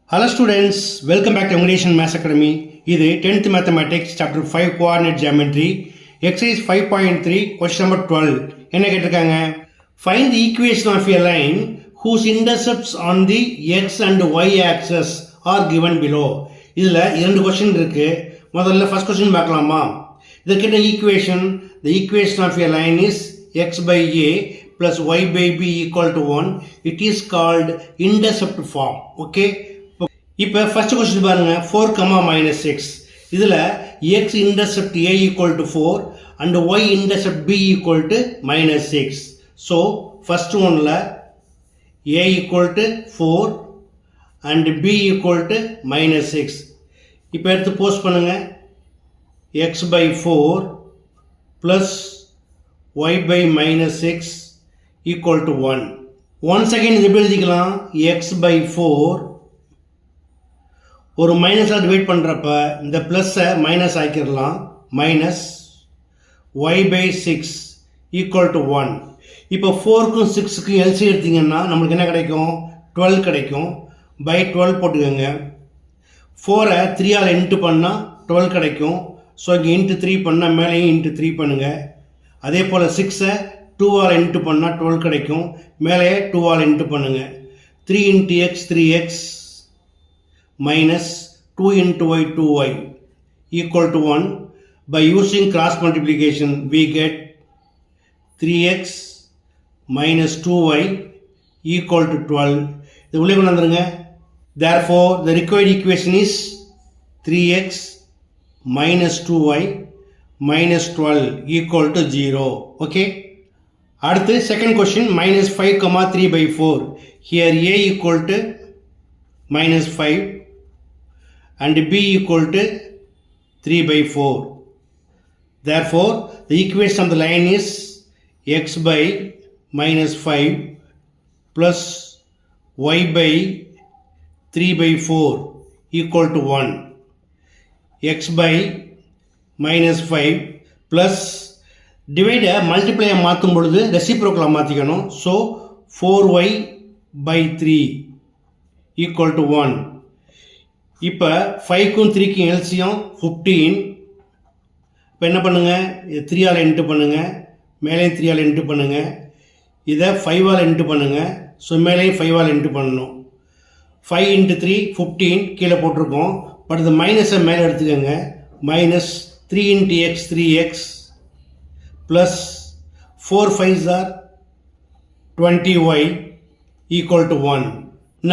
Hello students, welcome back to English and Maths Academy. இது 10th Mathematics Chapter 5 Coordinate Geometry Exercise 5.3 Question number 12. என்ன கேட்டிருக்காங்க? Find the equation of a line whose intercepts on the x and y axis are given below. இதில் இரண்டு question இருக்கு. முதல்ல first question பார்க்கலாமா? இதற்கிட்ட equation, the equation of a line is x by a plus y by b equal to 1. It is called intercept form. Okay? இப்போ first question பாருங்க 4, -6. இதில் x intercept a equal to 4 and y intercept b equal to -6. So first ஒன்ல a equal to 4 and b equal to -6. இப்போ எடுத்து post பண்ணுங்க x by 4 plus y by -6 equal to 1. Once again இது எப்படி எழுதிக்கலாம் x by 4 ஒரு மைனஸாக divide பண்ணுறப்ப இந்த ப்ளஸ்ஸை மைனஸ் ஆக்கிடலாம் minus y by 6 equal to 1. இப்போ 4க்கும் 6க்கும் எல்சி எடுத்திங்கன்னா நம்மளுக்கு என்ன கிடைக்கும் 12 கிடைக்கும். பை 12 போட்டுக்கோங்க. 4ஐ 3ஆல் இன்ட்டு பண்ணால் 12 கிடைக்கும். ஸோ இங்கே இன்ட்டு 3 பண்ணால் மேலேயும் இன்ட்டு 3 பண்ணுங்கள். அதே போல் 6ஐ 2ஆல் இன்ட்டு பண்ணால் 12 கிடைக்கும். மேலே 2ஆல் இன்ட்டு பண்ணுங்கள். 3 into X 3x minus 2 into y 2y equal to 1. By using cross multiplication we get 3x minus 2y equal to 12. இது உள்ளே கொண்டு வந்துருங்க. Therefore the required equation is 3x minus 2y minus 12 equal to 0. Okay. அடுத்து second question -5, 3 by 4. Here a equal to -5 and b equal to 3 by 4. Therefore, the equation of the line is x by -5 plus y by 3 by 4 equal to 1. x by -5 plus divide multiply மாற்றும் பொழுது reciprocal மாற்றிக்கணும். So, 4y by 3 equal to 1. இப்போ 5க்கும் 3க்கும் எல்சியம் 15. இப்போ என்ன பண்ணுங்கள் 3ஆல் into பண்ணுங்கள். மேலேயும் 3ஆல் into பண்ணுங்கள். இதை 5ஆல் இன்ட்டு பண்ணுங்கள். ஸோ மேலேயும் 5ஆல் இன்ட்டு பண்ணணும். 5 இன்ட்டு 3 15 கீழே போட்டிருக்கோம். பட் இந்த மைனஸை மேலே எடுத்துக்கோங்க. Minus 3 into X 3x plus 4 5s are 20y equal to 1.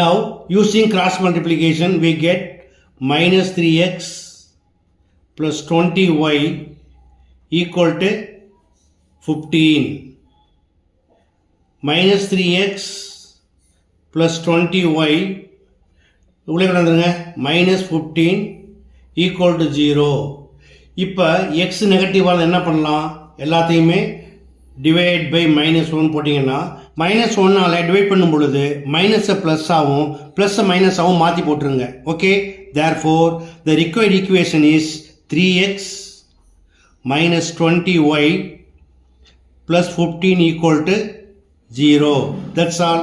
Now using cross multiplication we get minus 3x plus 20y equal to 15. Minus 3x plus 20y உள்ளே கொண்டாந்துருங்க minus 15 equal to 0. இப்போ x நெகட்டிவால் என்ன பண்ணலாம் எல்லாத்தையுமே divide by -1 போட்டிங்கன்னா -1ஆல் divide பண்ணும் பொழுது மைனஸை plus ஆகும் ப்ளஸ்ஸை மைனஸ் ஆகும் மாற்றி போட்டுருங்க. Okay. Therefore the required equation is 3x minus 20y plus 15 equal to 0. That's all.